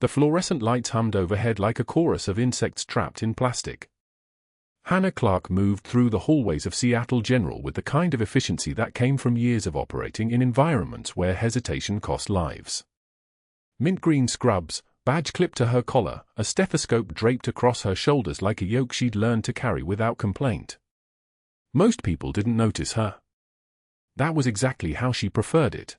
The fluorescent lights hummed overhead like a chorus of insects trapped in plastic. Hannah Clarke moved through the hallways of Seattle General with the kind of efficiency that came from years of operating in environments where hesitation cost lives. Mint green scrubs, badge clipped to her collar, a stethoscope draped across her shoulders like a yoke she'd learned to carry without complaint. Most people didn't notice her. That was exactly how she preferred it.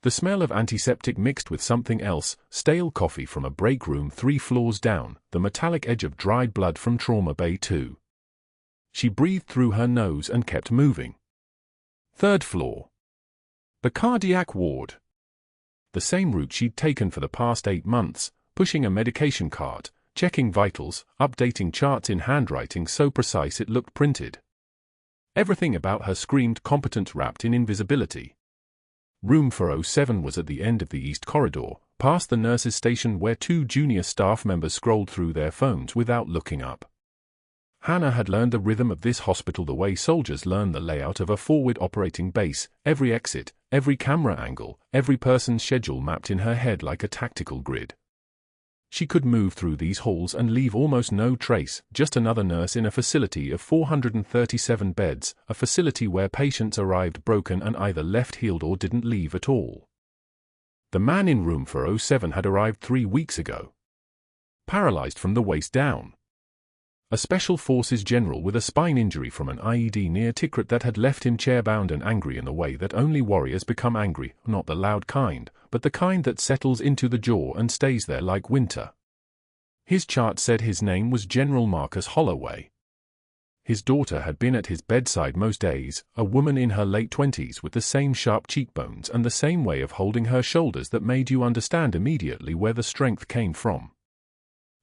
The smell of antiseptic mixed with something else, stale coffee from a break room 3 floors down, the metallic edge of dried blood from Trauma Bay 2. She breathed through her nose and kept moving. 3rd floor. The cardiac ward. The same route she'd taken for the past 8 months, pushing a medication cart, checking vitals, updating charts in handwriting so precise it looked printed. Everything about her screamed competence wrapped in invisibility. Room 407 was at the end of the east corridor, past the nurses' station where 2 junior staff members scrolled through their phones without looking up. Hannah had learned the rhythm of this hospital the way soldiers learn the layout of a forward operating base, every exit, every camera angle, every person's schedule mapped in her head like a tactical grid. She could move through these halls and leave almost no trace, just another nurse in a facility of 437 beds, a facility where patients arrived broken and either left healed or didn't leave at all. The man in room 407 had arrived 3 weeks ago. Paralyzed from the waist down. A Special Forces general with a spine injury from an IED near Tikrit that had left him chair-bound and angry in the way that only warriors become angry, not the loud kind, but the kind that settles into the jaw and stays there like winter. His chart said his name was General Marcus Holloway. His daughter had been at his bedside most days, a woman in her late 20s with the same sharp cheekbones and the same way of holding her shoulders that made you understand immediately where the strength came from.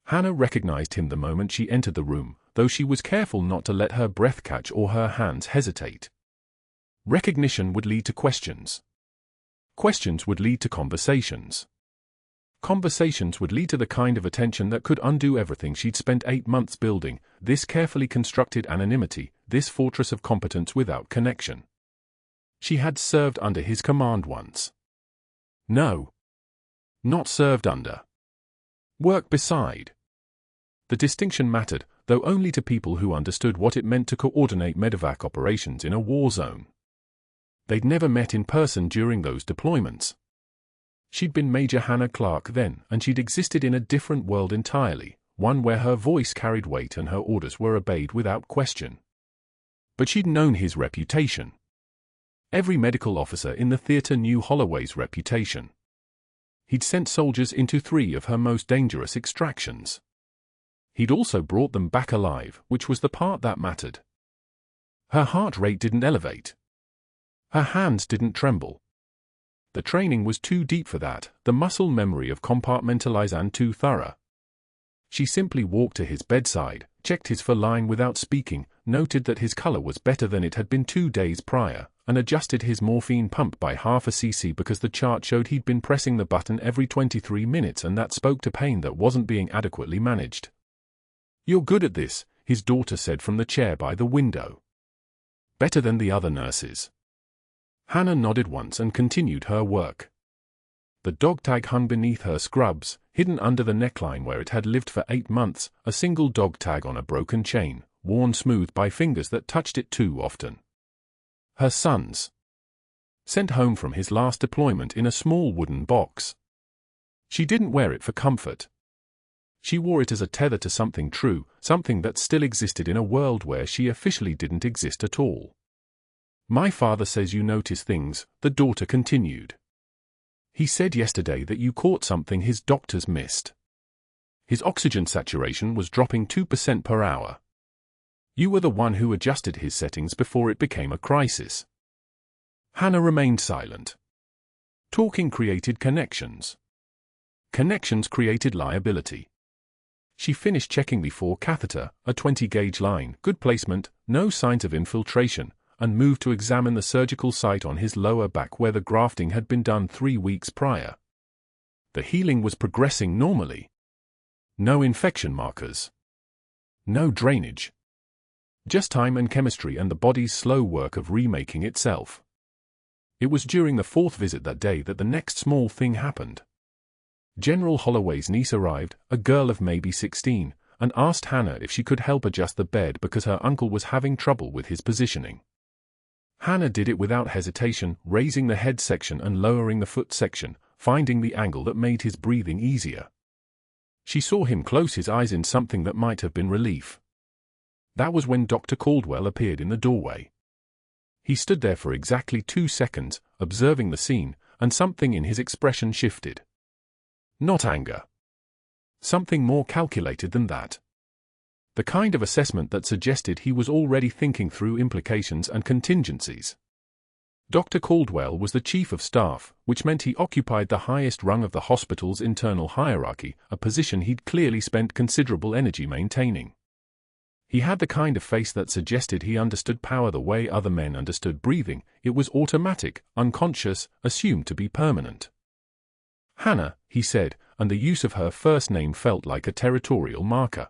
Hannah recognized him the moment she entered the room, though she was careful not to let her breath catch or her hands hesitate. Recognition would lead to questions. Questions would lead to conversations. Conversations would lead to the kind of attention that could undo everything she'd spent 8 months building, this carefully constructed anonymity, this fortress of competence without connection. She had served under his command once. No. Not served under. Work beside. The distinction mattered, though only to people who understood what it meant to coordinate medevac operations in a war zone. They'd never met in person during those deployments. She'd been Major Hannah Clarke then, and she'd existed in a different world entirely, one where her voice carried weight and her orders were obeyed without question. But she'd known his reputation. Every medical officer in the theater knew Holloway's reputation. He'd sent soldiers into 3 of her most dangerous extractions. He'd also brought them back alive, which was the part that mattered. Her heart rate didn't elevate. Her hands didn't tremble. The training was too deep for that, the muscle memory of compartmentalization too thorough. She simply walked to his bedside, checked his feline without speaking, noted that his color was better than it had been 2 days prior, and adjusted his morphine pump by half a cc because the chart showed he'd been pressing the button every 23 minutes and that spoke to pain that wasn't being adequately managed. "You're good at this," his daughter said from the chair by the window. "Better than the other nurses." Hannah nodded once and continued her work. The dog tag hung beneath her scrubs, hidden under the neckline where it had lived for 8 months, a single dog tag on a broken chain, worn smooth by fingers that touched it too often. Her son's. Sent home from his last deployment in a small wooden box. She didn't wear it for comfort. She wore it as a tether to something true, something that still existed in a world where she officially didn't exist at all. "My father says you notice things," the daughter continued. "He said yesterday that you caught something his doctors missed. His oxygen saturation was dropping 2% per hour. You were the one who adjusted his settings before it became a crisis." Hannah remained silent. Talking created connections. Connections created liability. She finished checking the 4 catheter, a 20-gauge line, good placement, no signs of infiltration, and moved to examine the surgical site on his lower back where the grafting had been done 3 weeks prior. The healing was progressing normally. No infection markers. No drainage. Just time and chemistry and the body's slow work of remaking itself. It was during the 4th visit that day that the next small thing happened. General Holloway's niece arrived, a girl of maybe 16, and asked Hannah if she could help adjust the bed because her uncle was having trouble with his positioning. Hannah did it without hesitation, raising the head section and lowering the foot section, finding the angle that made his breathing easier. She saw him close his eyes in something that might have been relief. That was when Dr. Caldwell appeared in the doorway. He stood there for exactly 2 seconds, observing the scene, and something in his expression shifted. Not anger. Something more calculated than that. The kind of assessment that suggested he was already thinking through implications and contingencies. Dr. Caldwell was the chief of staff, which meant he occupied the highest rung of the hospital's internal hierarchy, a position he'd clearly spent considerable energy maintaining. He had the kind of face that suggested he understood power the way other men understood breathing. It was automatic, unconscious, assumed to be permanent. Hannah, he said, and the use of her first name felt like a territorial marker.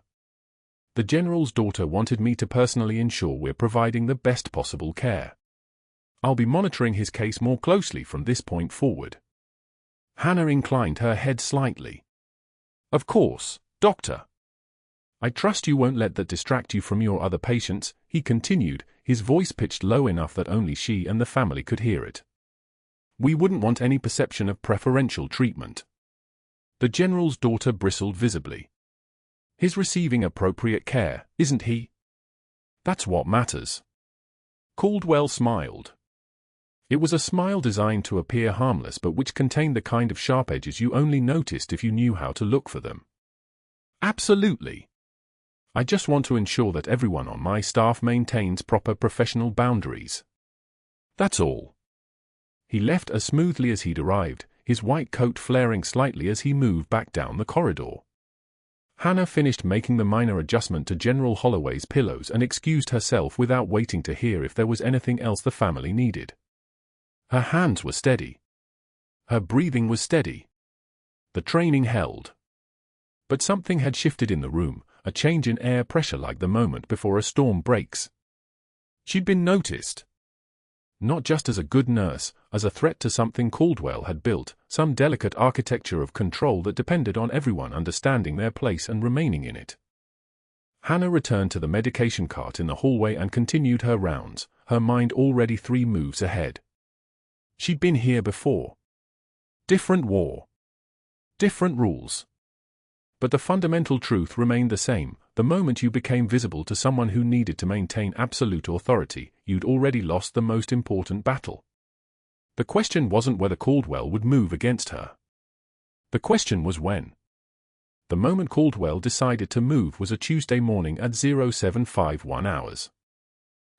The general's daughter wanted me to personally ensure we're providing the best possible care. I'll be monitoring his case more closely from this point forward. Hannah inclined her head slightly. Of course, Doctor. I trust you won't let that distract you from your other patients, he continued, his voice pitched low enough that only she and the family could hear it. We wouldn't want any perception of preferential treatment. The general's daughter bristled visibly. He's receiving appropriate care, isn't he? That's what matters. Caldwell smiled. It was a smile designed to appear harmless but which contained the kind of sharp edges you only noticed if you knew how to look for them. Absolutely. I just want to ensure that everyone on my staff maintains proper professional boundaries. That's all. He left as smoothly as he'd arrived, his white coat flaring slightly as he moved back down the corridor. Hannah finished making the minor adjustment to General Holloway's pillows and excused herself without waiting to hear if there was anything else the family needed. Her hands were steady. Her breathing was steady. The training held. But something had shifted in the room, a change in air pressure like the moment before a storm breaks. She'd been noticed. Not just as a good nurse, as a threat to something Caldwell had built, some delicate architecture of control that depended on everyone understanding their place and remaining in it. Hannah returned to the medication cart in the hallway and continued her rounds, her mind already 3 moves ahead. She'd been here before. Different war. Different rules. But the fundamental truth remained the same. The moment you became visible to someone who needed to maintain absolute authority, you'd already lost the most important battle. The question wasn't whether Caldwell would move against her. The question was when. The moment Caldwell decided to move was a Tuesday morning at 0751 hours.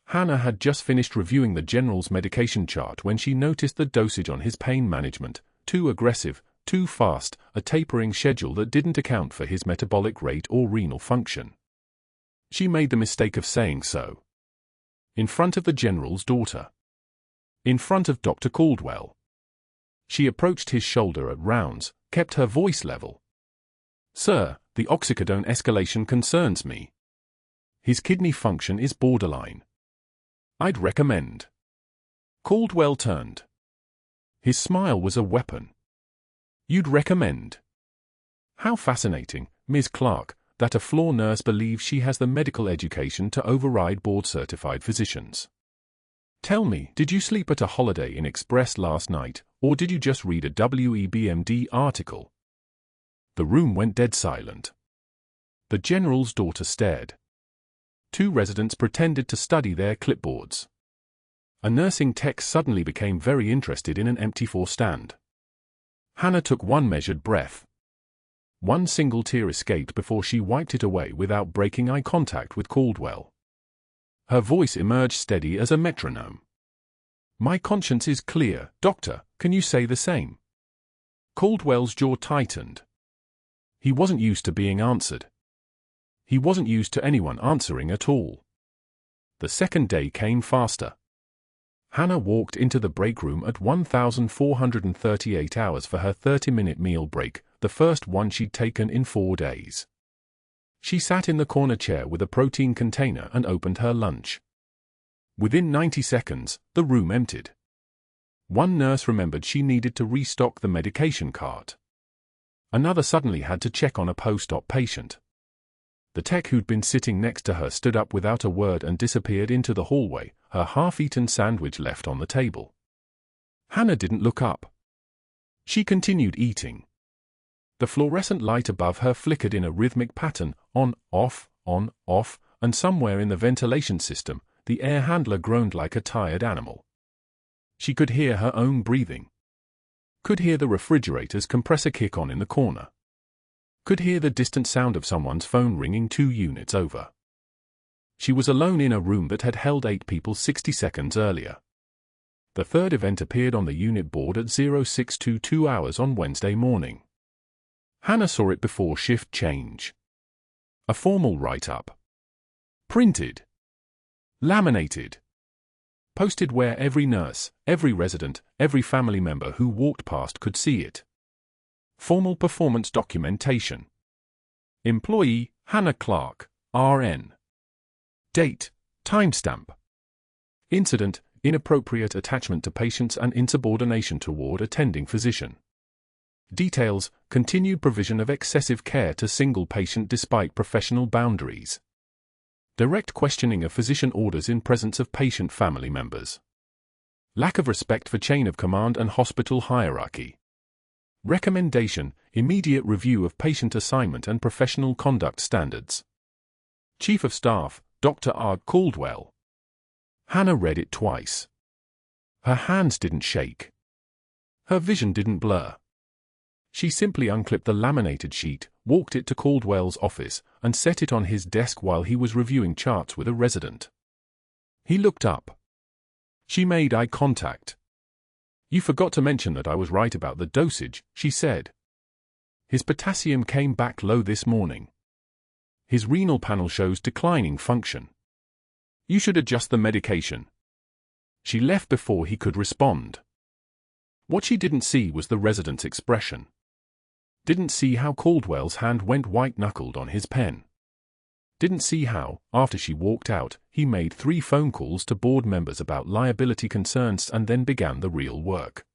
Hannah had just finished reviewing the general's medication chart when she noticed the dosage on his pain management, too aggressive, too fast, a tapering schedule that didn't account for his metabolic rate or renal function. She made the mistake of saying so. In front of the general's daughter. In front of Dr. Caldwell. She approached his shoulder at rounds, kept her voice level. Sir, the oxycodone escalation concerns me. His kidney function is borderline. I'd recommend. Caldwell turned. His smile was a weapon. You'd recommend. How fascinating, Ms. Clarke, that a floor nurse believes she has the medical education to override board-certified physicians. Tell me, did you sleep at a Holiday Inn Express last night, or did you just read a WEBMD article? The room went dead silent. The general's daughter stared. 2 residents pretended to study their clipboards. A nursing tech suddenly became very interested in an empty 4-stand. Hannah took one measured breath. One single tear escaped before she wiped it away without breaking eye contact with Caldwell. Her voice emerged steady as a metronome. My conscience is clear, Doctor, can you say the same? Caldwell's jaw tightened. He wasn't used to being answered. He wasn't used to anyone answering at all. The second day came faster. Hannah walked into the break room at 1,438 hours for her 30-minute meal break, the first one she'd taken in 4 days. She sat in the corner chair with a protein container and opened her lunch. Within 90 seconds, the room emptied. One nurse remembered she needed to restock the medication cart. Another suddenly had to check on a post-op patient. The tech who'd been sitting next to her stood up without a word and disappeared into the hallway, her half-eaten sandwich left on the table. Hannah didn't look up. She continued eating. The fluorescent light above her flickered in a rhythmic pattern, on, off, and somewhere in the ventilation system, the air handler groaned like a tired animal. She could hear her own breathing. Could hear the refrigerator's compressor kick on in the corner. Could hear the distant sound of someone's phone ringing 2 units over. She was alone in a room that had held 8 people 60 seconds earlier. The third event appeared on the unit board at 0622 hours on Wednesday morning. Hannah saw it before shift change. A formal write-up. Printed. Laminated. Posted where every nurse, every resident, every family member who walked past could see it. Formal performance documentation. Employee, Hannah Clarke, RN. Date, timestamp. Incident, inappropriate attachment to patients and insubordination toward attending physician. Details, continued provision of excessive care to single patient despite professional boundaries. Direct questioning of physician orders in presence of patient family members. Lack of respect for chain of command and hospital hierarchy. Recommendation, immediate review of patient assignment and professional conduct standards. Chief of Staff, Dr. Caldwell. Hannah read it twice. Her hands didn't shake. Her vision didn't blur. She simply unclipped the laminated sheet, walked it to Caldwell's office, and set it on his desk while he was reviewing charts with a resident. He looked up. She made eye contact. "You forgot to mention that I was right about the dosage," she said. "His potassium came back low this morning. His renal panel shows declining function. You should adjust the medication." She left before he could respond. What she didn't see was the resident's expression. Didn't see how Caldwell's hand went white-knuckled on his pen. Didn't see how, after she walked out, he made 3 phone calls to board members about liability concerns and then began the real work.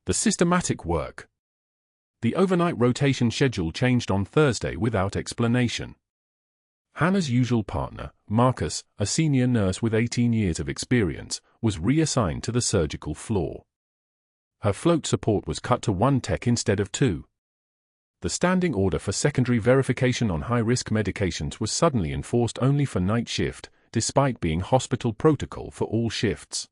The systematic work. The overnight rotation schedule changed on Thursday without explanation. Hannah's usual partner, Marcus, a senior nurse with 18 years of experience, was reassigned to the surgical floor. Her float support was cut to 1 tech instead of 2. The standing order for secondary verification on high-risk medications was suddenly enforced only for night shift, despite being hospital protocol for all shifts.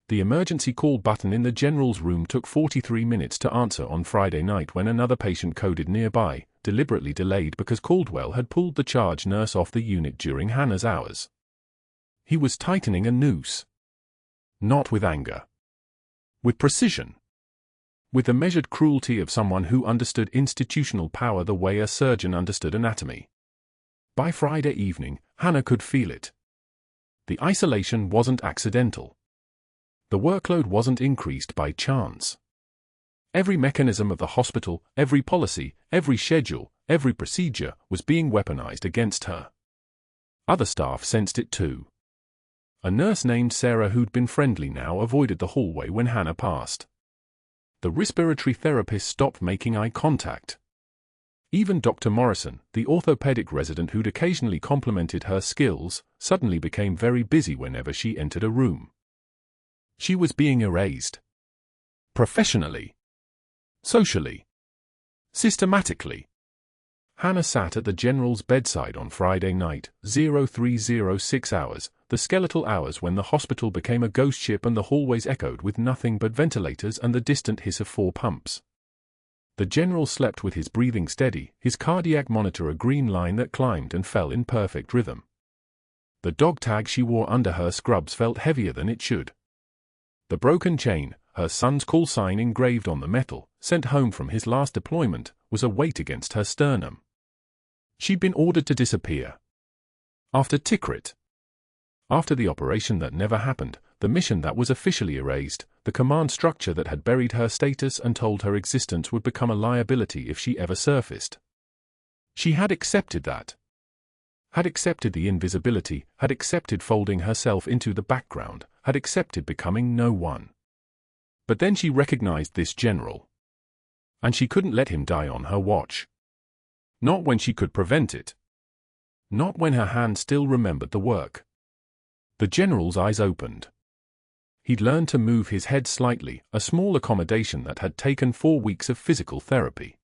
The emergency call button in the general's room took 43 minutes to answer on Friday night when another patient coded nearby, deliberately delayed because Caldwell had pulled the charge nurse off the unit during Hannah's hours. He was tightening a noose. Not with anger. With precision. With the measured cruelty of someone who understood institutional power the way a surgeon understood anatomy. By Friday evening, Hannah could feel it. The isolation wasn't accidental. The workload wasn't increased by chance. Every mechanism of the hospital, every policy, every schedule, every procedure was being weaponized against her. Other staff sensed it too. A nurse named Sarah who'd been friendly now avoided the hallway when Hannah passed. The respiratory therapist stopped making eye contact. Even Dr. Morrison, the orthopedic resident who'd occasionally complimented her skills, suddenly became very busy whenever she entered a room. She was being erased. Professionally. Socially. Systematically. Hannah sat at the general's bedside on Friday night, 0306 hours, the skeletal hours when the hospital became a ghost ship and the hallways echoed with nothing but ventilators and the distant hiss of 4 pumps. The general slept with his breathing steady, his cardiac monitor a green line that climbed and fell in perfect rhythm. The dog tag she wore under her scrubs felt heavier than it should. The broken chain, her son's call sign engraved on the metal, sent home from his last deployment, was a weight against her sternum. She'd been ordered to disappear. After Tikrit. After the operation that never happened, the mission that was officially erased, the command structure that had buried her status and told her existence would become a liability if she ever surfaced. She had accepted that. Had accepted the invisibility, had accepted folding herself into the background, had accepted becoming no one. But then she recognized this general. And she couldn't let him die on her watch. Not when she could prevent it. Not when her hand still remembered the work. The general's eyes opened. He'd learned to move his head slightly, a small accommodation that had taken 4 weeks of physical therapy.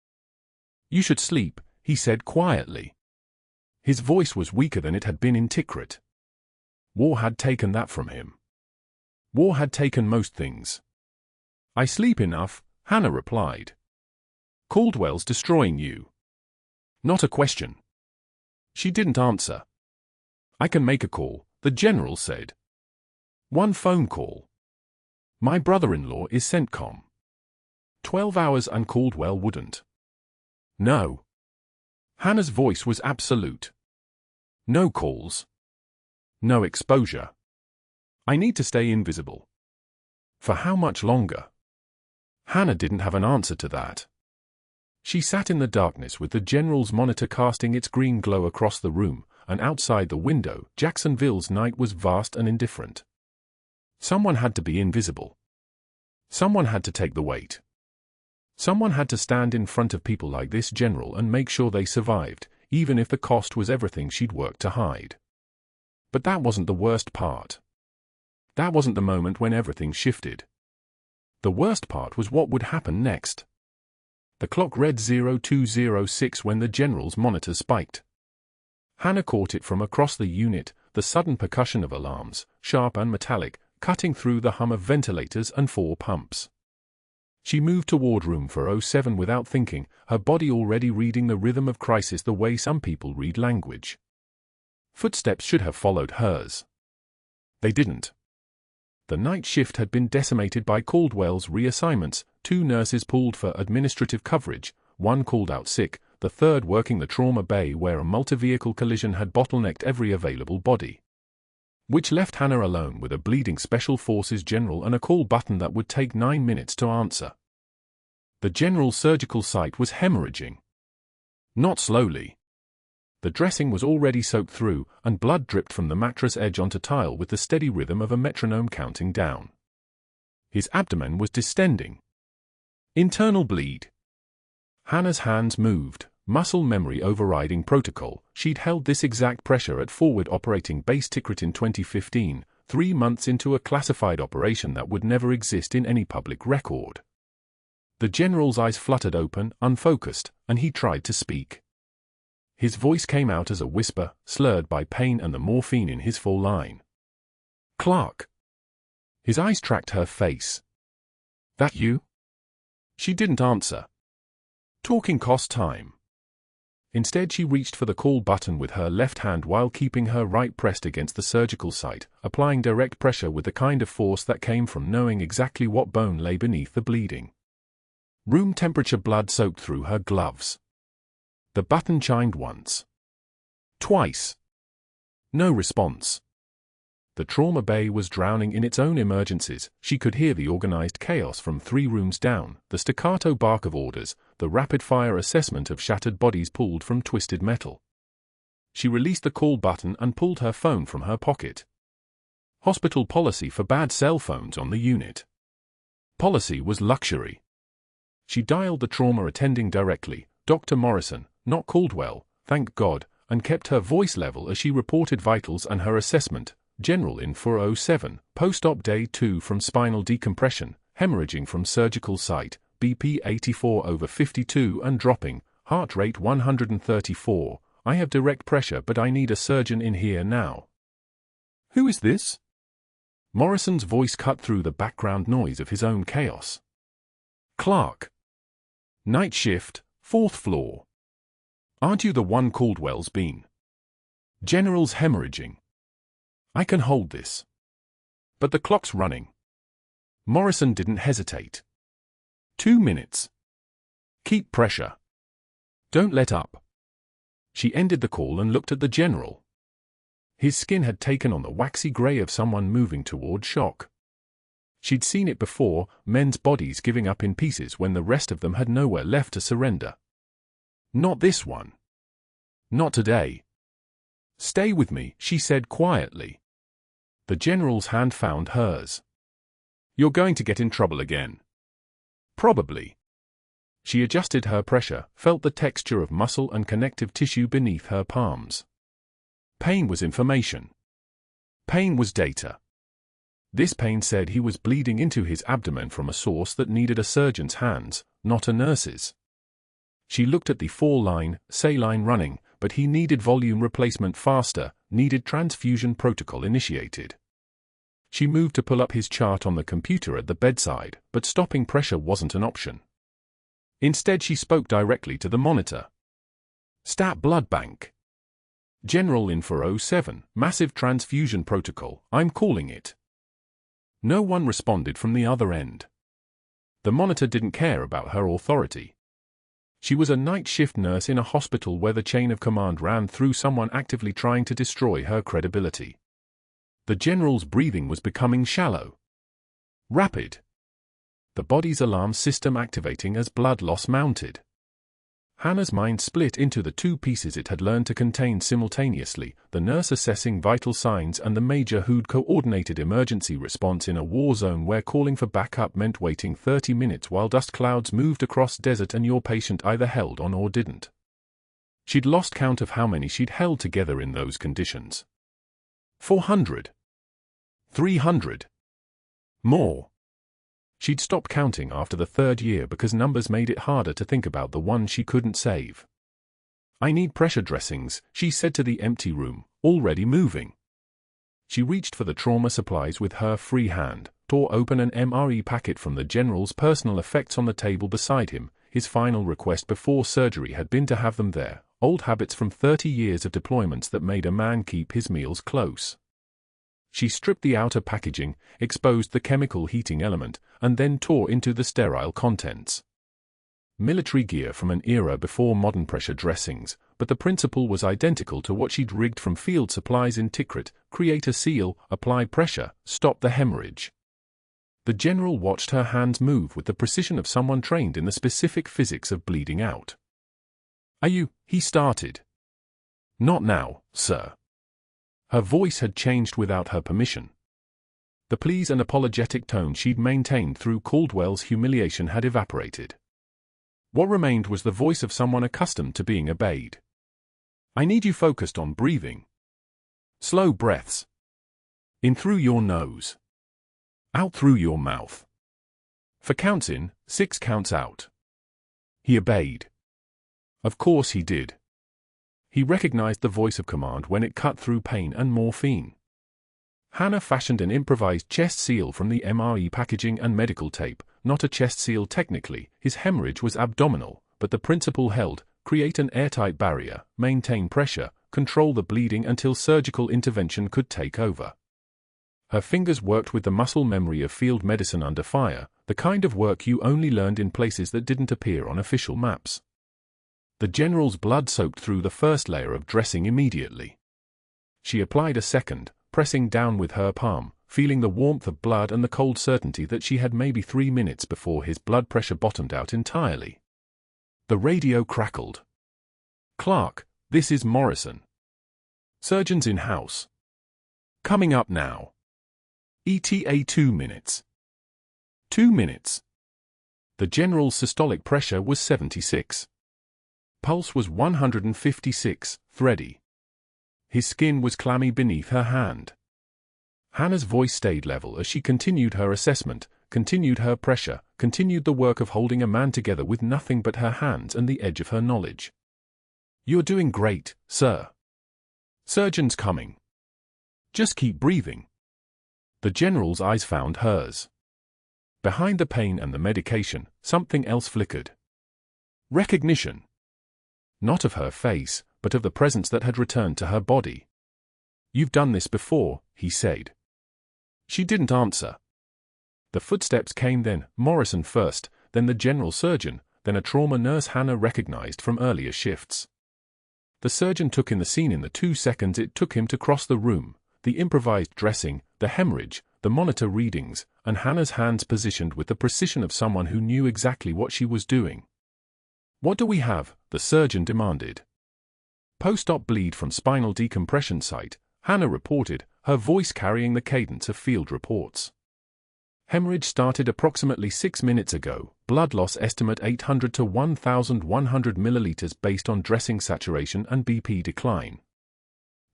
"You should sleep," he said quietly. His voice was weaker than it had been in Tikrit. War had taken that from him. War had taken most things. "I sleep enough," Hannah replied. "Caldwell's destroying you." Not a question. She didn't answer. "I can make a call," the general said. "One phone call. My brother-in-law is CENTCOM. 12 hours and Caldwell wouldn't." "No." Hannah's voice was absolute. "No calls. No exposure. I need to stay invisible." For how much longer? Hannah didn't have an answer to that. She sat in the darkness with the general's monitor casting its green glow across the room, and outside the window, Jacksonville's night was vast and indifferent. Someone had to be invisible. Someone had to take the weight. Someone had to stand in front of people like this general and make sure they survived, even if the cost was everything she'd worked to hide. But that wasn't the worst part. That wasn't the moment when everything shifted. The worst part was what would happen next. The clock read 0206 when the general's monitor spiked. Hannah caught it from across the unit, the sudden percussion of alarms, sharp and metallic, cutting through the hum of ventilators and 4 pumps. She moved toward room 407 without thinking, her body already reading the rhythm of crisis the way some people read language. Footsteps should have followed hers. They didn't. The night shift had been decimated by Caldwell's reassignments, 2 nurses pulled for administrative coverage, 1 called out sick, the 3rd working the trauma bay where a multi-vehicle collision had bottlenecked every available body. Which left Hannah alone with a bleeding Special Forces general and a call button that would take 9 minutes to answer. The general's surgical site was hemorrhaging. Not slowly. The dressing was already soaked through, and blood dripped from the mattress edge onto tile with the steady rhythm of a metronome counting down. His abdomen was distending. Internal bleed. Hannah's hands moved, muscle memory overriding protocol. She'd held this exact pressure at Forward Operating Base Tikrit in 2015, 3 months into a classified operation that would never exist in any public record. The general's eyes fluttered open, unfocused, and he tried to speak. His voice came out as a whisper, slurred by pain and the morphine in his full line. "Clarke." His eyes tracked her face. "That you?" She didn't answer. Talking cost time. Instead she reached for the call button with her left hand while keeping her right pressed against the surgical site, applying direct pressure with the kind of force that came from knowing exactly what bone lay beneath the bleeding. Room temperature blood soaked through her gloves. The button chimed once. Twice. No response. The trauma bay was drowning in its own emergencies. She could hear the organized chaos from 3 rooms down, the staccato bark of orders, the rapid-fire assessment of shattered bodies pulled from twisted metal. She released the call button and pulled her phone from her pocket. Hospital policy forbade cell phones on the unit. Policy was luxury. She dialed the trauma attending directly, Dr. Morrison, not Caldwell, thank God, and kept her voice level as she reported vitals and her assessment. General in 407, post-op day 2 from spinal decompression, hemorrhaging from surgical site, BP 84/52 and dropping, heart rate 134. I have direct pressure but I need a surgeon in here now. Who is this? Morrison's voice cut through the background noise of his own chaos. Clarke. Night shift, 4th floor. Aren't you the one Caldwell's been? General's hemorrhaging. I can hold this. But the clock's running. Morrison didn't hesitate. 2 minutes. Keep pressure. Don't let up. She ended the call and looked at the general. His skin had taken on the waxy grey of someone moving toward shock. She'd seen it before, men's bodies giving up in pieces when the rest of them had nowhere left to surrender. Not this one. Not today. Stay with me, she said quietly. The general's hand found hers. You're going to get in trouble again. Probably. She adjusted her pressure, felt the texture of muscle and connective tissue beneath her palms. Pain was information. Pain was data. This pain said he was bleeding into his abdomen from a source that needed a surgeon's hands, not a nurse's. She looked at the 4-line, saline running, but he needed volume replacement faster, needed transfusion protocol initiated. She moved to pull up his chart on the computer at the bedside, but stopping pressure wasn't an option. Instead she spoke directly to the monitor. Stat blood bank. General Info 07, massive transfusion protocol, I'm calling it. No one responded from the other end. The monitor didn't care about her authority. She was a night shift nurse in a hospital where the chain of command ran through someone actively trying to destroy her credibility. The general's breathing was becoming shallow. Rapid. The body's alarm system activating as blood loss mounted. Hannah's mind split into the two pieces it had learned to contain simultaneously, the nurse assessing vital signs and the major who'd coordinated emergency response in a war zone where calling for backup meant waiting 30 minutes while dust clouds moved across desert and your patient either held on or didn't. She'd lost count of how many she'd held together in those conditions. 400. 300. More. She'd stopped counting after the third year because numbers made it harder to think about the one she couldn't save. I need pressure dressings, she said to the empty room, already moving. She reached for the trauma supplies with her free hand, tore open an MRE packet from the general's personal effects on the table beside him. His final request before surgery had been to have them there, old habits from 30 years of deployments that made a man keep his meals close. She stripped the outer packaging, exposed the chemical heating element, and then tore into the sterile contents. Military gear from an era before modern pressure dressings, but the principle was identical to what she'd rigged from field supplies in Tikrit: create a seal, apply pressure, stop the hemorrhage. The general watched her hands move with the precision of someone trained in the specific physics of bleeding out. He started. Not now, sir. Her voice had changed without her permission. The pleas and apologetic tone she'd maintained through Caldwell's humiliation had evaporated. What remained was the voice of someone accustomed to being obeyed. I need you focused on breathing. Slow breaths. In through your nose. Out through your mouth. 4 counts in, 6 counts out. He obeyed. Of course he did. He recognized the voice of command when it cut through pain and morphine. Hannah fashioned an improvised chest seal from the MRE packaging and medical tape, not a chest seal technically, his hemorrhage was abdominal, but the principle held: create an airtight barrier, maintain pressure, control the bleeding until surgical intervention could take over. Her fingers worked with the muscle memory of field medicine under fire, the kind of work you only learned in places that didn't appear on official maps. The general's blood soaked through the first layer of dressing immediately. She applied a second, pressing down with her palm, feeling the warmth of blood and the cold certainty that she had maybe 3 minutes before his blood pressure bottomed out entirely. The radio crackled. Clarke, this is Morrison. Surgeons in-house. Coming up now. ETA 2 minutes. 2 minutes. The general's systolic pressure was 76. Pulse was 156, thready. His skin was clammy beneath her hand. Hannah's voice stayed level as she continued her assessment, continued her pressure, continued the work of holding a man together with nothing but her hands and the edge of her knowledge. You're doing great, sir. Surgeon's coming. Just keep breathing. The general's eyes found hers. Behind the pain and the medication, something else flickered. Recognition. Not of her face, but of the presence that had returned to her body. You've done this before, he said. She didn't answer. The footsteps came then, Morrison first, then the general surgeon, then a trauma nurse Hannah recognized from earlier shifts. The surgeon took in the scene in the 2 seconds it took him to cross the room, the improvised dressing, the hemorrhage, the monitor readings, and Hannah's hands positioned with the precision of someone who knew exactly what she was doing. What do we have? The surgeon demanded. Post-op bleed from spinal decompression site, Hannah reported, her voice carrying the cadence of field reports. Hemorrhage started approximately 6 minutes ago. Blood loss estimate 800 to 1,100 milliliters based on dressing saturation and BP decline.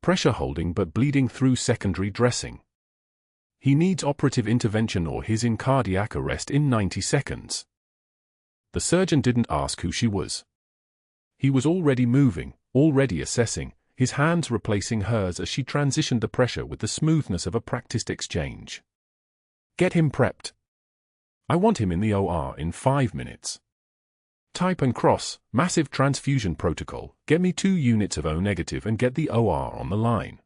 Pressure holding but bleeding through secondary dressing. He needs operative intervention or he's in cardiac arrest in 90 seconds. The surgeon didn't ask who she was. He was already moving, already assessing, his hands replacing hers as she transitioned the pressure with the smoothness of a practiced exchange. Get him prepped. I want him in the OR in 5 minutes. Type and cross, massive transfusion protocol, get me 2 units of O negative and get the OR on the line.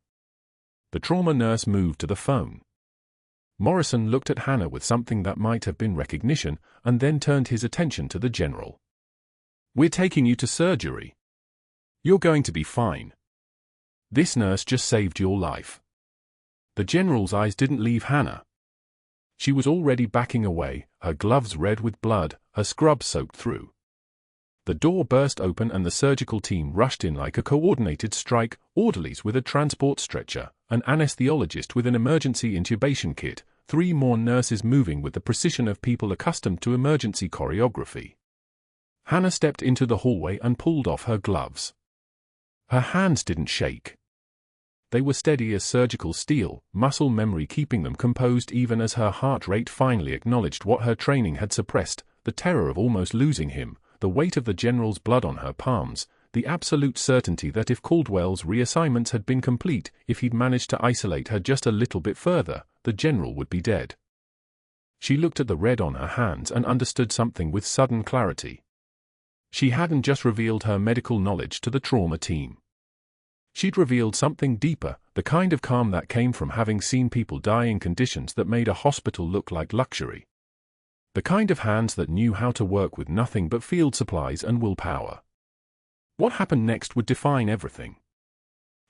The trauma nurse moved to the phone. Morrison looked at Hannah with something that might have been recognition, and then turned his attention to the general. We're taking you to surgery. You're going to be fine. This nurse just saved your life. The general's eyes didn't leave Hannah. She was already backing away, her gloves red with blood, her scrubs soaked through. The door burst open and the surgical team rushed in like a coordinated strike, orderlies with a transport stretcher, an anesthesiologist with an emergency intubation kit, 3 more nurses moving with the precision of people accustomed to emergency choreography. Hannah stepped into the hallway and pulled off her gloves. Her hands didn't shake. They were steady as surgical steel, muscle memory keeping them composed even as her heart rate finally acknowledged what her training had suppressed, the terror of almost losing him, the weight of the general's blood on her palms, the absolute certainty that if Caldwell's reassignments had been complete, if he'd managed to isolate her just a little bit further, the general would be dead. She looked at the red on her hands and understood something with sudden clarity. She hadn't just revealed her medical knowledge to the trauma team. She'd revealed something deeper, the kind of calm that came from having seen people die in conditions that made a hospital look like luxury. The kind of hands that knew how to work with nothing but field supplies and willpower. What happened next would define everything.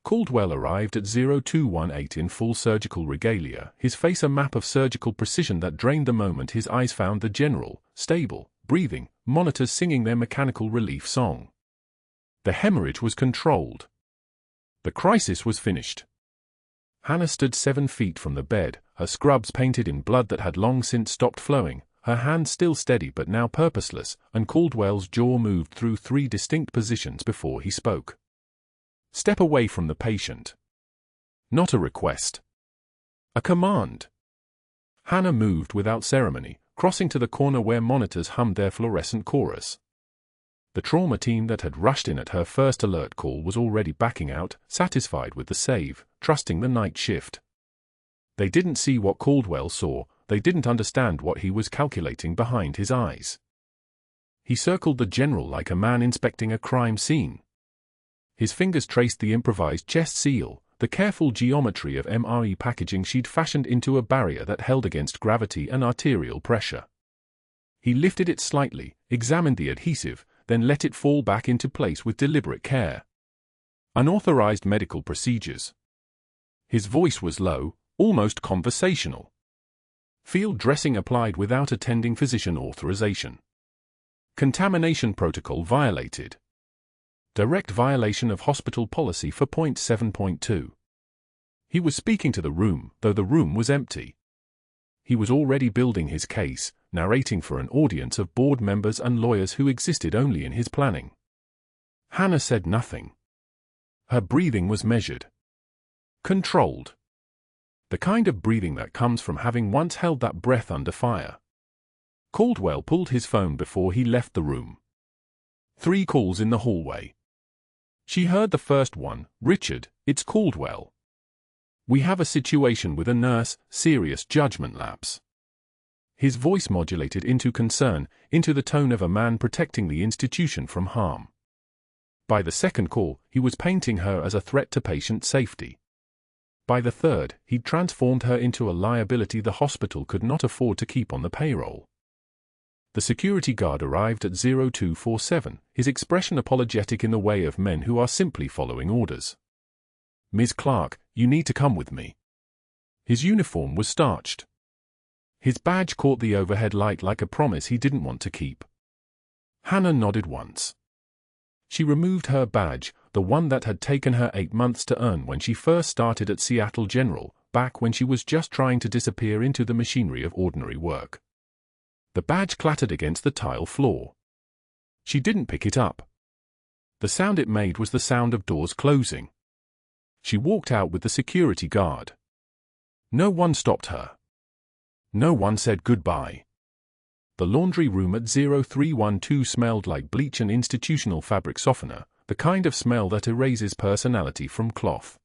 Caldwell arrived at 0218 in full surgical regalia, his face a map of surgical precision that drained the moment his eyes found the general, stable, breathing, monitors singing their mechanical relief song. The hemorrhage was controlled. The crisis was finished. Hannah stood 7 feet from the bed, her scrubs painted in blood that had long since stopped flowing, her hands still steady but now purposeless, and Caldwell's jaw moved through 3 distinct positions before he spoke. Step away from the patient. Not a request. A command. Hannah moved without ceremony, crossing to the corner where monitors hummed their fluorescent chorus. The trauma team that had rushed in at her first alert call was already backing out, satisfied with the save, trusting the night shift. They didn't see what Caldwell saw, they didn't understand what he was calculating behind his eyes. He circled the general like a man inspecting a crime scene. His fingers traced the improvised chest seal, the careful geometry of MRE packaging she'd fashioned into a barrier that held against gravity and arterial pressure. He lifted it slightly, examined the adhesive, then let it fall back into place with deliberate care. Unauthorized medical procedures. His voice was low, almost conversational. Field dressing applied without attending physician authorization. Contamination protocol violated. Direct violation of hospital policy for point 7.2. He was speaking to the room, though the room was empty. He was already building his case, narrating for an audience of board members and lawyers who existed only in his planning. Hannah said nothing. Her breathing was measured. Controlled. The kind of breathing that comes from having once held that breath under fire. Caldwell pulled his phone before he left the room. 3 calls in the hallway. She heard the first one. Richard, it's Caldwell. We have a situation with a nurse, serious judgment lapse. His voice modulated into concern, into the tone of a man protecting the institution from harm. By the second call, he was painting her as a threat to patient safety. By the third, he'd transformed her into a liability the hospital could not afford to keep on the payroll. The security guard arrived at 0247, his expression apologetic in the way of men who are simply following orders. Ms. Clarke, you need to come with me. His uniform was starched. His badge caught the overhead light like a promise he didn't want to keep. Hannah nodded once. She removed her badge, the one that had taken her 8 months to earn when she first started at Seattle General, back when she was just trying to disappear into the machinery of ordinary work. The badge clattered against the tile floor. She didn't pick it up. The sound it made was the sound of doors closing. She walked out with the security guard. No one stopped her. No one said goodbye. The laundry room at 0312 smelled like bleach and institutional fabric softener, the kind of smell that erases personality from cloth.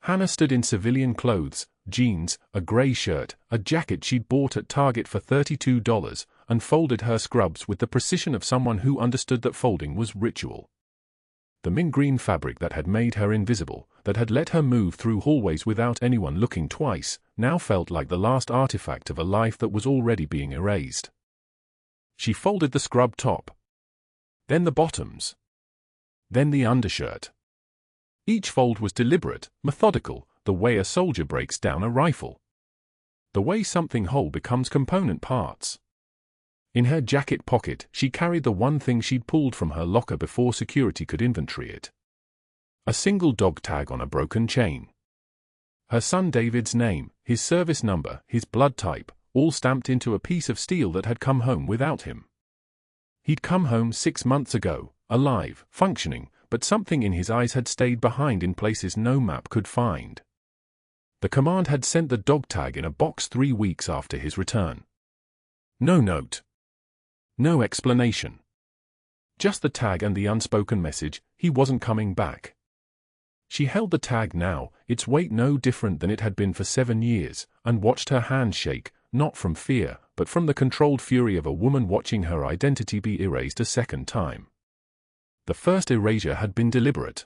Hannah stood in civilian clothes, jeans, a grey shirt, a jacket she'd bought at Target for $32, and folded her scrubs with the precision of someone who understood that folding was ritual. The mint green fabric that had made her invisible, that had let her move through hallways without anyone looking twice, now felt like the last artifact of a life that was already being erased. She folded the scrub top. Then the bottoms. Then the undershirt. Each fold was deliberate, methodical, the way a soldier breaks down a rifle. The way something whole becomes component parts. In her jacket pocket, she carried the one thing she'd pulled from her locker before security could inventory it. A single dog tag on a broken chain. Her son David's name, his service number, his blood type, all stamped into a piece of steel that had come home without him. He'd come home 6 months ago, alive, functioning, but something in his eyes had stayed behind in places no map could find. The command had sent the dog tag in a box 3 weeks after his return. No note. No explanation. Just the tag and the unspoken message, he wasn't coming back. She held the tag now, its weight no different than it had been for 7 years, and watched her hands shake, not from fear, but from the controlled fury of a woman watching her identity be erased a second time. The first erasure had been deliberate.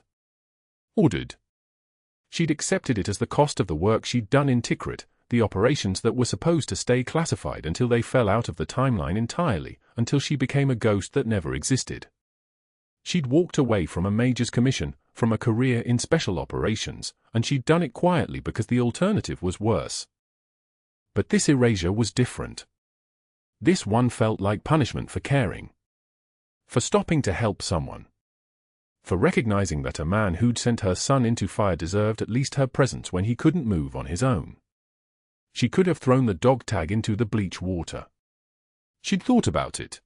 Ordered. She'd accepted it as the cost of the work she'd done in Tikrit, the operations that were supposed to stay classified until they fell out of the timeline entirely, until she became a ghost that never existed. She'd walked away from a major's commission, from a career in special operations, and she'd done it quietly because the alternative was worse. But this erasure was different. This one felt like punishment for caring. For stopping to help someone. For recognizing that a man who'd sent her son into fire deserved at least her presence when he couldn't move on his own. She could have thrown the dog tag into the bleach water. She'd thought about it.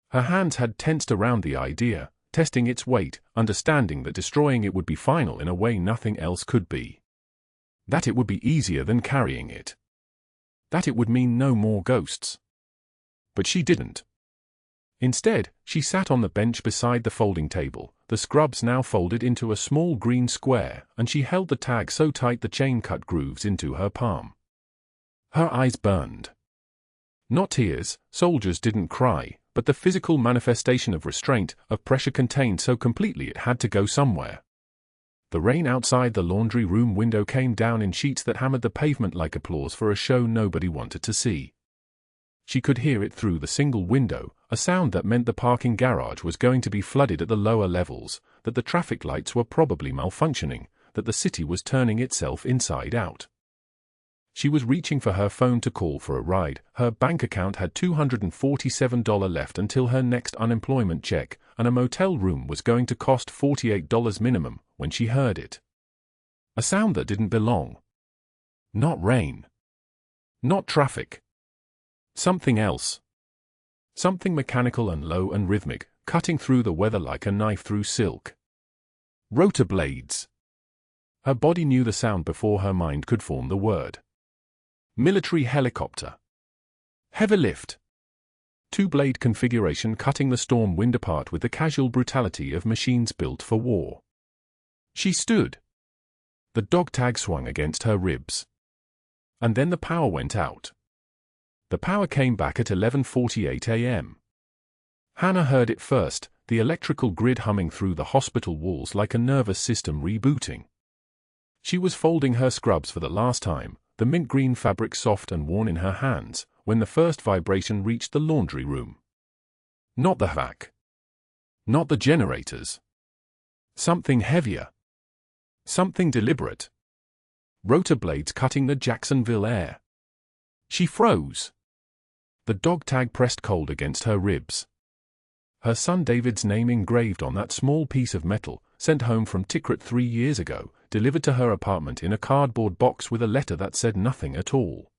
Her hands had tensed around the idea, testing its weight, understanding that destroying it would be final in a way nothing else could be. That it would be easier than carrying it. That it would mean no more ghosts. But she didn't. Instead, she sat on the bench beside the folding table, the scrubs now folded into a small green square, and she held the tag so tight the chain cut grooves into her palm. Her eyes burned. Not tears, soldiers didn't cry, but the physical manifestation of restraint, of pressure contained so completely it had to go somewhere. The rain outside the laundry room window came down in sheets that hammered the pavement like applause for a show nobody wanted to see. She could hear it through the single window, a sound that meant the parking garage was going to be flooded at the lower levels, that the traffic lights were probably malfunctioning, that the city was turning itself inside out. She was reaching for her phone to call for a ride. Her bank account had $247 left until her next unemployment check, and a motel room was going to cost $48 minimum, when she heard it. A sound that didn't belong. Not rain. Not traffic. Something else. Something mechanical and low and rhythmic, cutting through the weather like a knife through silk. Rotor blades. Her body knew the sound before her mind could form the word. Military helicopter. Heavy lift. Two-blade configuration cutting the storm wind apart with the casual brutality of machines built for war. She stood. The dog tag swung against her ribs. And then the power went out. The power came back at 11:48 a.m. Hannah heard it first, the electrical grid humming through the hospital walls like a nervous system rebooting. She was folding her scrubs for the last time, the mint green fabric soft and worn in her hands, when the first vibration reached the laundry room. Not the vac. Not the generators. Something heavier. Something deliberate. Rotor blades cutting the Jacksonville air. She froze. The dog tag pressed cold against her ribs. Her son David's name engraved on that small piece of metal, sent home from Tikrit 3 years ago, delivered to her apartment in a cardboard box with a letter that said nothing at all.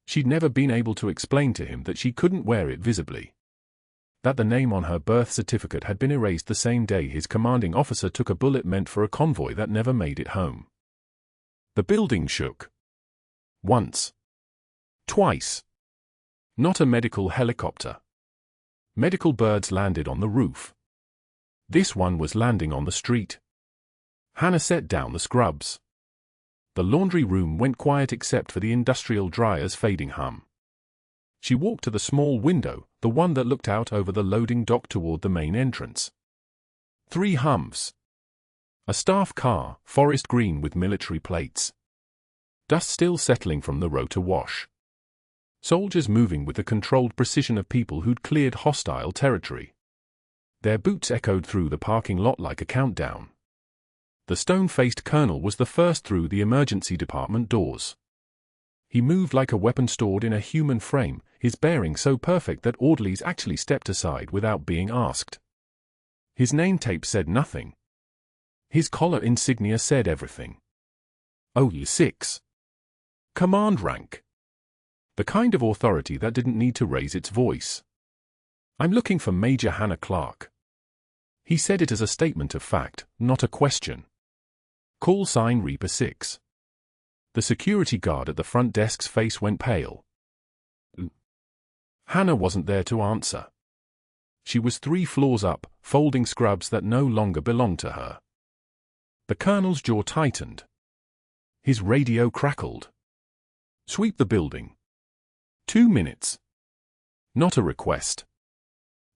She'd never been able to explain to him that she couldn't wear it visibly. That the name on her birth certificate had been erased the same day his commanding officer took a bullet meant for a convoy that never made it home. The building shook. Once. Twice. Not a medical helicopter. Medical birds landed on the roof. This one was landing on the street. Hannah set down the scrubs. The laundry room went quiet except for the industrial dryer's fading hum. She walked to the small window, the one that looked out over the loading dock toward the main entrance. 3 hums. A staff car, forest green with military plates. Dust still settling from the rotor wash. Soldiers moving with the controlled precision of people who'd cleared hostile territory. Their boots echoed through the parking lot like a countdown. The stone-faced colonel was the first through the emergency department doors. He moved like a weapon stored in a human frame, his bearing so perfect that orderlies actually stepped aside without being asked. His name tape said nothing. His collar insignia said everything. OU6. Command rank. The kind of authority that didn't need to raise its voice. "I'm looking for Major Hannah Clarke." He said it as a statement of fact, not a question. Call sign Reaper 6. The security guard at the front desk's face went pale. Hannah wasn't there to answer. She was 3 floors up, folding scrubs that no longer belonged to her. The colonel's jaw tightened. His radio crackled. "Sweep the building. 2 minutes." Not a request.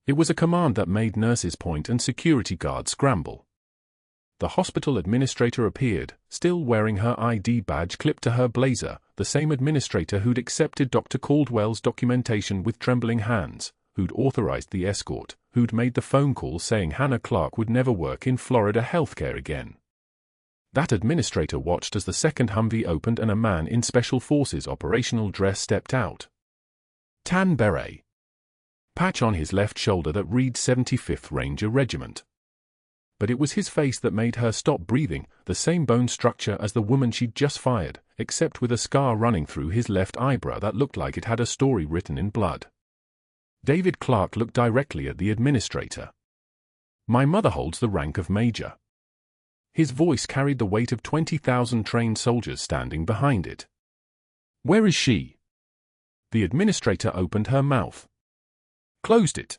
It was a command that made nurses point and security guards scramble. The hospital administrator appeared, still wearing her ID badge clipped to her blazer, the same administrator who'd accepted Dr. Caldwell's documentation with trembling hands, who'd authorized the escort, who'd made the phone call saying Hannah Clarke would never work in Florida healthcare again. That administrator watched as the second Humvee opened and a man in Special Forces operational dress stepped out. Tan beret. Patch on his left shoulder that read 75th Ranger Regiment. But it was his face that made her stop breathing, the same bone structure as the woman she'd just fired, except with a scar running through his left eyebrow that looked like it had a story written in blood. David Clarke looked directly at the administrator. "My mother holds the rank of major." His voice carried the weight of 20,000 trained soldiers standing behind it. "Where is she?" The administrator opened her mouth. Closed it.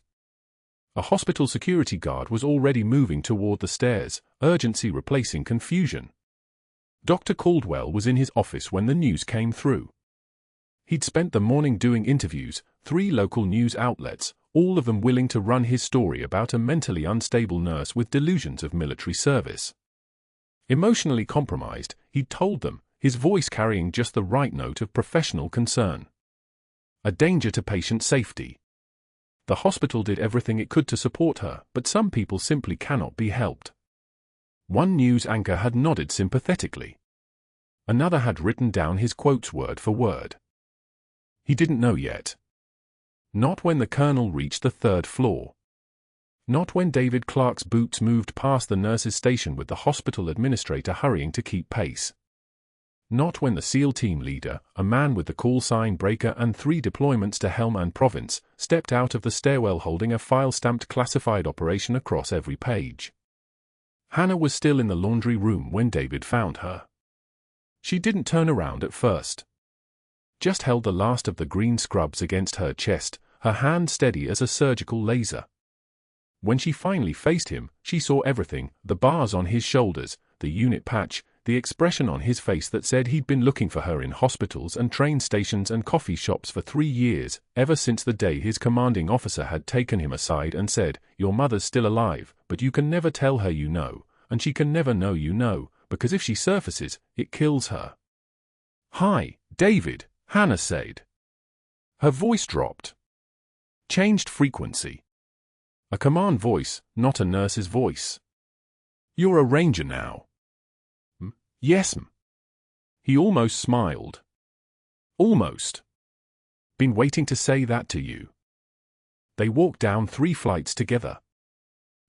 A hospital security guard was already moving toward the stairs, urgency replacing confusion. Dr. Caldwell was in his office when the news came through. He'd spent the morning doing interviews, 3 local news outlets, all of them willing to run his story about a mentally unstable nurse with delusions of military service. Emotionally compromised, he'd told them, his voice carrying just the right note of professional concern. A danger to patient safety. The hospital did everything it could to support her, but some people simply cannot be helped. One news anchor had nodded sympathetically. Another had written down his quotes word for word. He didn't know yet. Not when the colonel reached the 3rd floor. Not when David Clarke's boots moved past the nurse's station with the hospital administrator hurrying to keep pace. Not when the SEAL team leader, a man with the call sign breaker and 3 deployments to Helmand Province, stepped out of the stairwell holding a file-stamped classified operation across every page. Hannah was still in the laundry room when David found her. She didn't turn around at first. Just held the last of the green scrubs against her chest, her hand steady as a surgical laser. When she finally faced him, she saw everything, the bars on his shoulders, the unit patch, the expression on his face that said he'd been looking for her in hospitals and train stations and coffee shops for 3 years, ever since the day his commanding officer had taken him aside and said, "Your mother's still alive, but you can never tell her you know, and she can never know you know, because if she surfaces, it kills her." "Hi, David," Hannah said. Her voice dropped. Changed frequency. A command voice, not a nurse's voice. "You're a ranger now." "Yes, m." He almost smiled. "Almost. Been waiting to say that to you." They walked down 3 flights together.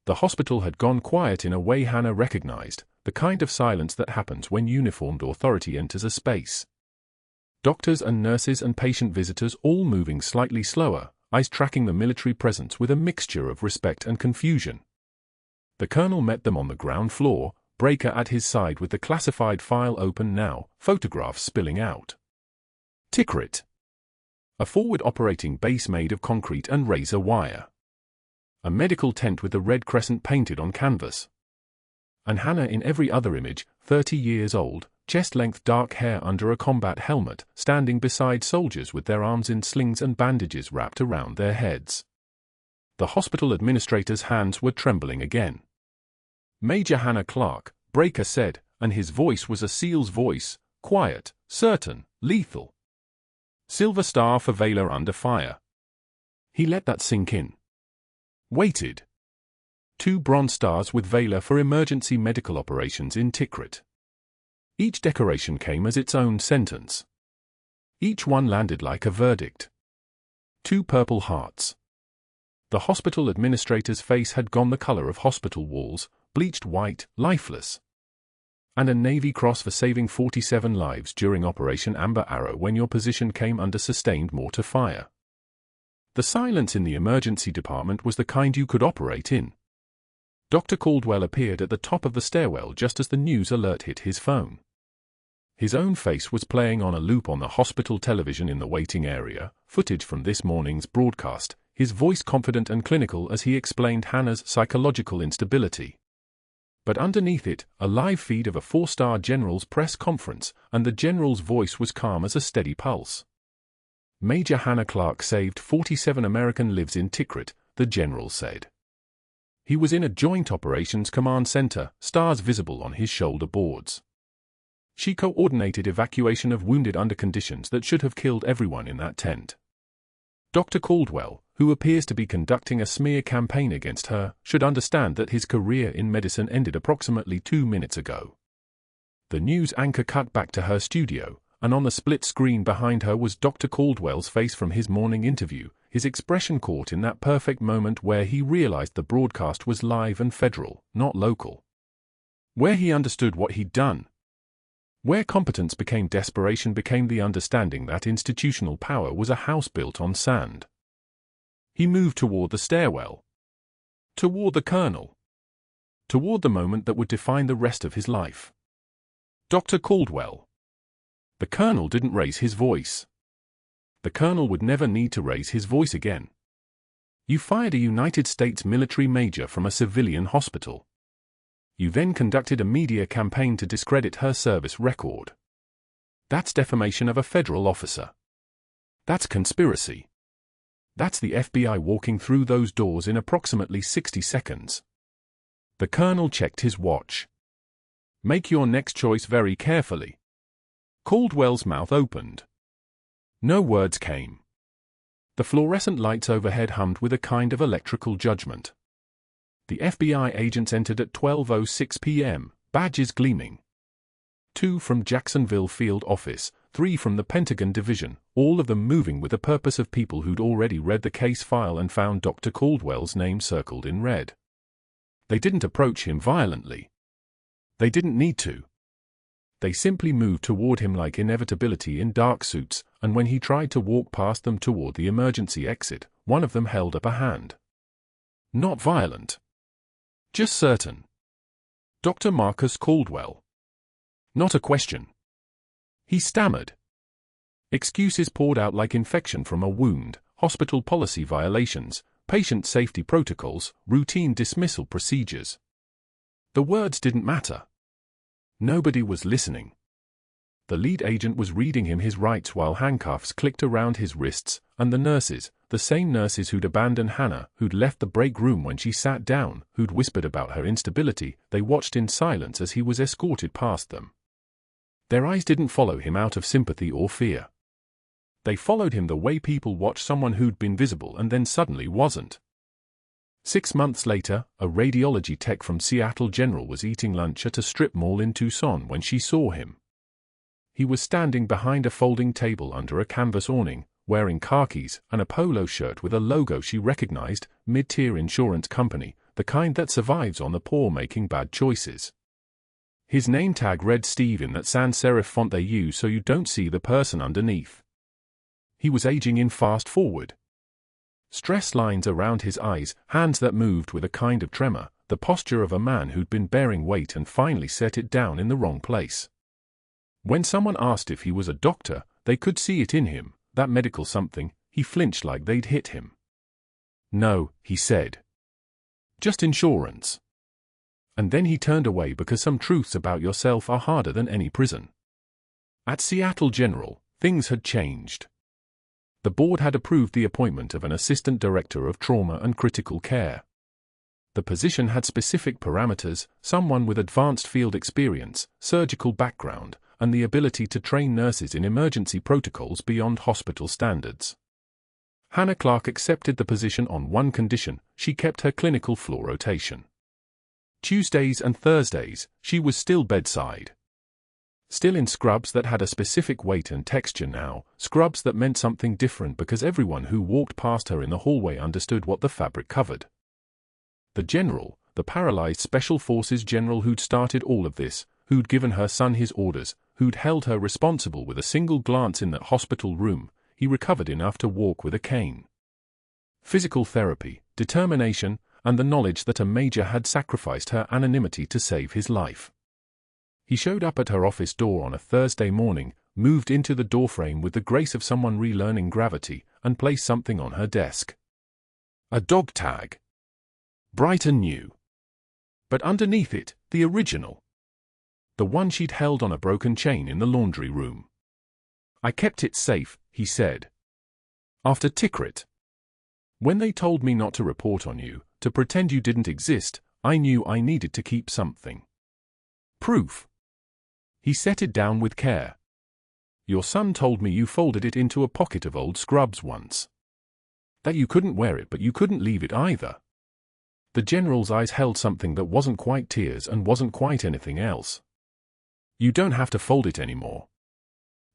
The hospital had gone quiet in a way Hannah recognized, The kind of silence that happens when uniformed authority enters a space. Doctors and nurses and patient visitors all moving slightly slower, eyes tracking the military presence with a mixture of respect and confusion. The colonel met them on the ground floor, Breaker at his side with the classified file open now, photographs spilling out. Tikrit. A forward operating base made of concrete and razor wire. A medical tent with the red crescent painted on canvas. And Hannah in every other image, 30 years old, chest-length dark hair under a combat helmet, standing beside soldiers with their arms in slings and bandages wrapped around their heads. The hospital administrator's hands were trembling again. Major Hannah Clarke, Breaker said, and his voice was a SEAL's voice, quiet, certain, lethal. Silver star for Valor under fire. He let that sink in. Waited. 2 bronze stars with Valor for emergency medical operations in Tikrit. Each decoration came as its own sentence. Each one landed like a verdict. 2 purple hearts. The hospital administrator's face had gone the color of hospital walls, bleached white, lifeless. And a Navy Cross for saving 47 lives during Operation Amber Arrow when your position came under sustained mortar fire. The silence in the emergency department was the kind you could operate in. Dr. Caldwell appeared at the top of the stairwell just as the news alert hit his phone. His own face was playing on a loop on the hospital television in the waiting area, footage from this morning's broadcast, his voice confident and clinical as he explained Hannah's psychological instability. But underneath it, a live feed of a 4-star general's press conference, and the general's voice was calm as a steady pulse. Major Hannah Clarke saved 47 American lives in Tikrit, the general said. He was in a Joint Operations Command Center, stars visible on his shoulder boards. She coordinated evacuation of wounded under conditions that should have killed everyone in that tent. Dr. Caldwell, who appears to be conducting a smear campaign against her, should understand that his career in medicine ended approximately 2 minutes ago. The news anchor cut back to her studio, and on the split screen behind her was Dr. Caldwell's face from his morning interview, his expression caught in that perfect moment where he realized the broadcast was live and federal, not local. Where he understood what he'd done. Where competence became desperation became the understanding that institutional power was a house built on sand. He moved toward the stairwell. Toward the colonel. Toward the moment that would define the rest of his life. Dr. Caldwell. The colonel didn't raise his voice. The colonel would never need to raise his voice again. You fired a United States military major from a civilian hospital. You then conducted a media campaign to discredit her service record. That's defamation of a federal officer. That's conspiracy. That's the FBI walking through those doors in approximately 60 seconds. The colonel checked his watch. Make your next choice very carefully. Caldwell's mouth opened. No words came. The fluorescent lights overhead hummed with a kind of electrical judgment. The FBI agents entered at 12:06 p.m., badges gleaming. 2 from Jacksonville field office, 3 from the Pentagon division, all of them moving with the purpose of people who'd already read the case file and found Dr. Caldwell's name circled in red. They didn't approach him violently. They didn't need to. They simply moved toward him like inevitability in dark suits, and when he tried to walk past them toward the emergency exit, one of them held up a hand. Not violent. Just certain. Dr. Marcus Caldwell. Not a question. He stammered. Excuses poured out like infection from a wound, hospital policy violations, patient safety protocols, routine dismissal procedures. The words didn't matter. Nobody was listening. The lead agent was reading him his rights while handcuffs clicked around his wrists, and the nurses, the same nurses who'd abandoned Hannah, who'd left the break room when she sat down, who'd whispered about her instability, they watched in silence as he was escorted past them. Their eyes didn't follow him out of sympathy or fear. They followed him the way people watch someone who'd been visible and then suddenly wasn't. 6 months later, a radiology tech from Seattle General was eating lunch at a strip mall in Tucson when she saw him. He was standing behind a folding table under a canvas awning, wearing khakis and a polo shirt with a logo she recognized, mid-tier insurance company, the kind that survives on the poor making bad choices. His name tag read Steve in that sans serif font they use so you don't see the person underneath. He was aging in fast forward. Stress lines around his eyes, hands that moved with a kind of tremor, the posture of a man who'd been bearing weight and finally set it down in the wrong place. When someone asked if he was a doctor, they could see it in him, that medical something. He flinched like they'd hit him. "No," he said. "Just insurance." And then he turned away because some truths about yourself are harder than any prison. At Seattle General, things had changed. The board had approved the appointment of an assistant director of trauma and critical care. The position had specific parameters: someone with advanced field experience, surgical background, and the ability to train nurses in emergency protocols beyond hospital standards. Hannah Clarke accepted the position on one condition: she kept her clinical floor rotation. Tuesdays and Thursdays, she was still bedside. Still in scrubs that had a specific weight and texture now, scrubs that meant something different because everyone who walked past her in the hallway understood what the fabric covered. The general, the paralyzed Special Forces general who'd started all of this, who'd given her son his orders, who'd held her responsible with a single glance in that hospital room, he recovered enough to walk with a cane. Physical therapy, determination, and the knowledge that a major had sacrificed her anonymity to save his life. He showed up at her office door on a Thursday morning, moved into the doorframe with the grace of someone relearning gravity, and placed something on her desk. A dog tag. Bright and new. But underneath it, the original. The one she'd held on a broken chain in the laundry room. "I kept it safe," he said. "After Tikrit. When they told me not to report on you, to pretend you didn't exist, I knew I needed to keep something. Proof." He set it down with care. "Your son told me you folded it into a pocket of old scrubs once. That you couldn't wear it but you couldn't leave it either." The general's eyes held something that wasn't quite tears and wasn't quite anything else. "You don't have to fold it anymore."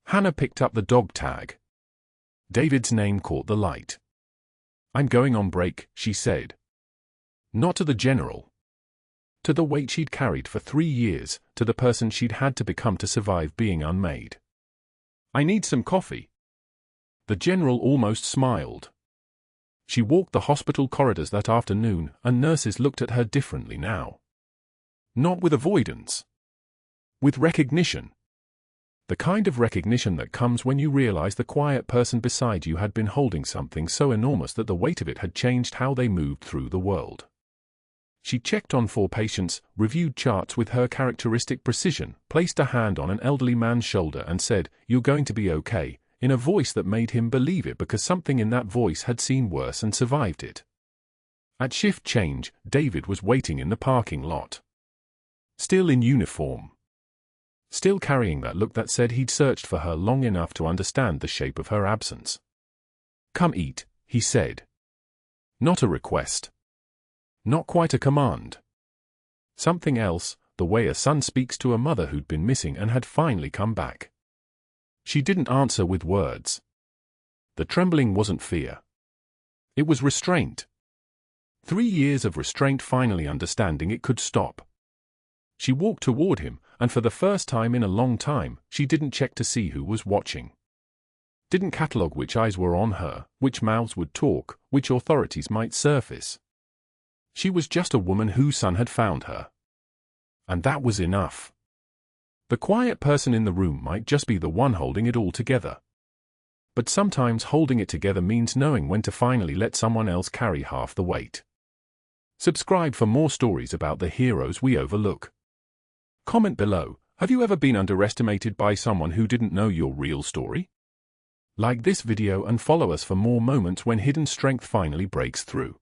Hannah picked up the dog tag. David's name caught the light. "I'm going on break," she said. Not to the general. To the weight she'd carried for 3 years, to the person she'd had to become to survive being unmade. "I need some coffee." The general almost smiled. She walked the hospital corridors that afternoon, and nurses looked at her differently now. Not with avoidance. With recognition. The kind of recognition that comes when you realize the quiet person beside you had been holding something so enormous that the weight of it had changed how they moved through the world. She checked on 4 patients, reviewed charts with her characteristic precision, placed a hand on an elderly man's shoulder and said, "You're going to be okay," in a voice that made him believe it because something in that voice had seen worse and survived it. At shift change, David was waiting in the parking lot. Still in uniform. Still carrying that look that said he'd searched for her long enough to understand the shape of her absence. "Come eat," he said. Not a request. Not quite a command. Something else, the way a son speaks to a mother who'd been missing and had finally come back. She didn't answer with words. The trembling wasn't fear. It was restraint. 3 years of restraint finally understanding it could stop. She walked toward him, and for the first time in a long time, she didn't check to see who was watching. Didn't catalogue which eyes were on her, which mouths would talk, which authorities might surface. She was just a woman whose son had found her. And that was enough. The quiet person in the room might just be the one holding it all together. But sometimes holding it together means knowing when to finally let someone else carry half the weight. Subscribe for more stories about the heroes we overlook. Comment below, have you ever been underestimated by someone who didn't know your real story? Like this video and follow us for more moments when hidden strength finally breaks through.